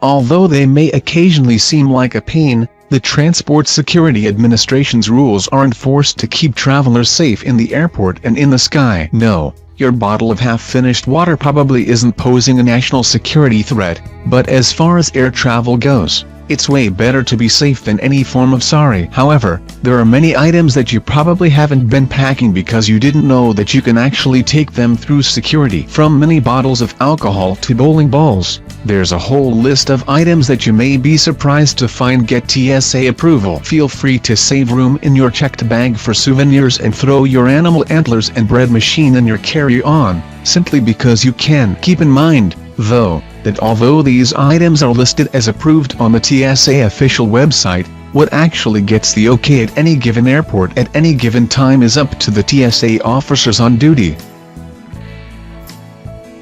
Although they may occasionally seem like a pain, the Transport Security Administration's rules are enforced to keep travelers safe in the airport and in the sky. No, your bottle of half-finished water probably isn't posing a national security threat, but as far as air travel goes, it's way better to be safe than any form of sorry. However, there are many items that you probably haven't been packing because you didn't know that you can actually take them through security. From mini bottles of alcohol to bowling balls, there's a whole list of items that you may be surprised to find get TSA approval. Feel free to save room in your checked bag for souvenirs and throw your animal antlers and bread machine in your carry-on, simply because you can. Keep in mind, though, that although these items are listed as approved on the TSA official website, what actually gets the okay at any given airport at any given time is up to the TSA officers on duty.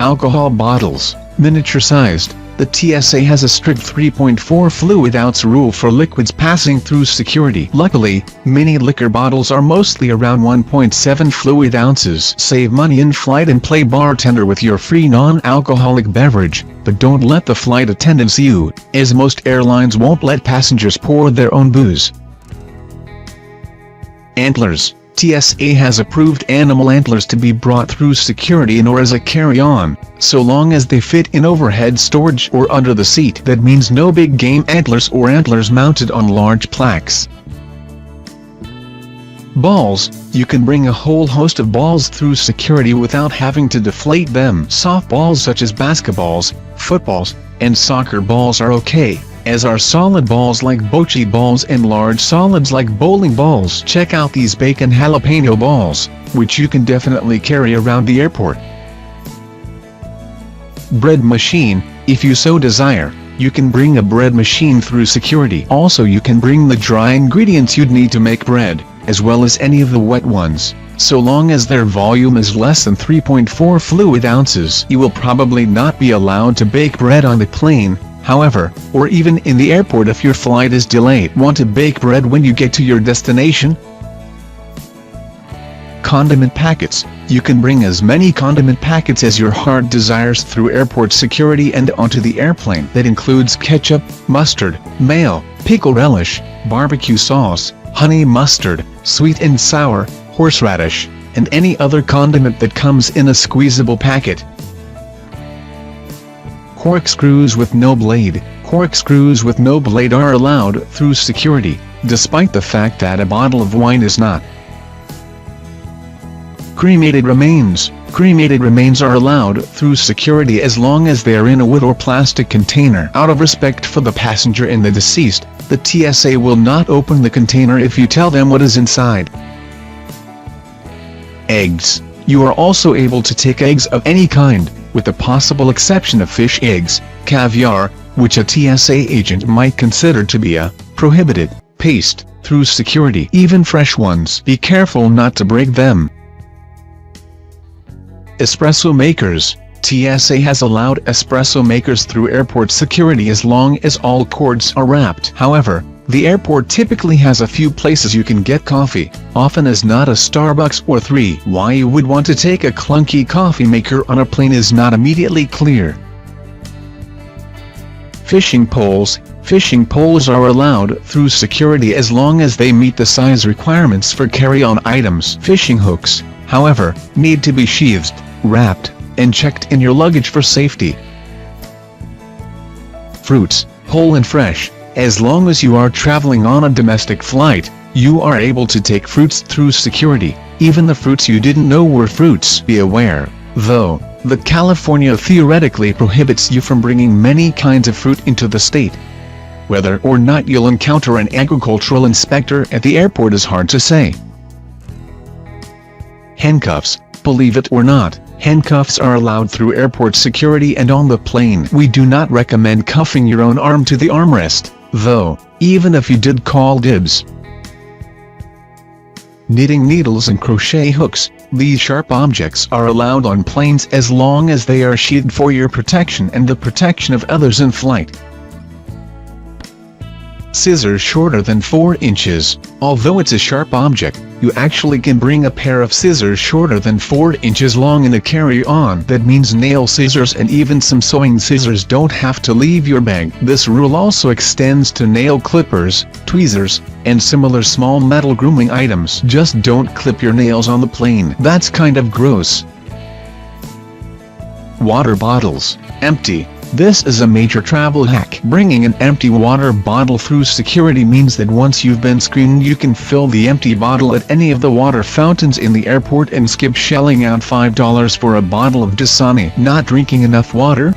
Alcohol bottles, miniature-sized. The TSA has a strict 3.4 fluid ounce rule for liquids passing through security. Luckily, mini liquor bottles are mostly around 1.7 fluid ounces. Save money in flight and play bartender with your free non-alcoholic beverage, but don't let the flight attendants see you, as most airlines won't let passengers pour their own booze. Antlers. TSA has approved animal antlers to be brought through security and or as a carry-on, so long as they fit in overhead storage or under the seat. That means no big game antlers or antlers mounted on large plaques. Balls. You can bring a whole host of balls through security without having to deflate them. Softballs such as basketballs, footballs, and soccer balls are okay, as are solid balls like bocce balls and large solids like bowling balls. Check out these bacon jalapeno balls, which you can definitely carry around the airport. Bread machine. If you so desire, you can bring a bread machine through security. Also, you can bring the dry ingredients you'd need to make bread, as well as any of the wet ones, so long as their volume is less than 3.4 fluid ounces. You will probably not be allowed to bake bread on the plane, however, or even in the airport if your flight is delayed. Want to bake bread when you get to your destination? Condiment packets. You can bring as many condiment packets as your heart desires through airport security and onto the airplane. That includes ketchup, mustard, mayo, pickle relish, barbecue sauce, honey mustard, sweet and sour, horseradish, and any other condiment that comes in a squeezable packet. Corkscrews with no blade. Corkscrews with no blade are allowed through security, despite the fact that a bottle of wine is not. Cremated remains. Cremated remains are allowed through security as long as they are in a wood or plastic container. Out of respect for the passenger and the deceased, the TSA will not open the container if you tell them what is inside. Eggs. You are also able to take eggs of any kind, with the possible exception of fish eggs, caviar, which a TSA agent might consider to be a prohibited paste, through security. Even fresh ones. Be careful not to break them. Espresso makers. TSA has allowed espresso makers through airport security as long as all cords are wrapped. However, the airport typically has a few places you can get coffee, often as not a Starbucks or 3. Why you would want to take a clunky coffee maker on a plane is not immediately clear. Fishing poles. Fishing poles are allowed through security as long as they meet the size requirements for carry-on items. Fishing hooks, however, need to be sheathed, wrapped, and checked in your luggage for safety. Fruits, whole and fresh. As long as you are traveling on a domestic flight, you are able to take fruits through security, even the fruits you didn't know were fruits. Be aware, though, that California theoretically prohibits you from bringing many kinds of fruit into the state. Whether or not you'll encounter an agricultural inspector at the airport is hard to say. Handcuffs. Believe it or not, handcuffs are allowed through airport security and on the plane. We do not recommend cuffing your own arm to the armrest, though, even if you did call dibs. Knitting needles and crochet hooks. These sharp objects are allowed on planes as long as they are sheathed for your protection and the protection of others in flight. Scissors shorter than 4 inches. Although it's a sharp object, you actually can bring a pair of scissors shorter than 4 inches long in a carry-on. That means nail scissors and even some sewing scissors don't have to leave your bag. This rule also extends to nail clippers, tweezers, and similar small metal grooming items. Just don't clip your nails on the plane. That's kind of gross. Water bottles, empty. This is a major travel hack. Bringing an empty water bottle through security means that once you've been screened you can fill the empty bottle at any of the water fountains in the airport and skip shelling out $5 for a bottle of Dasani. Not drinking enough water?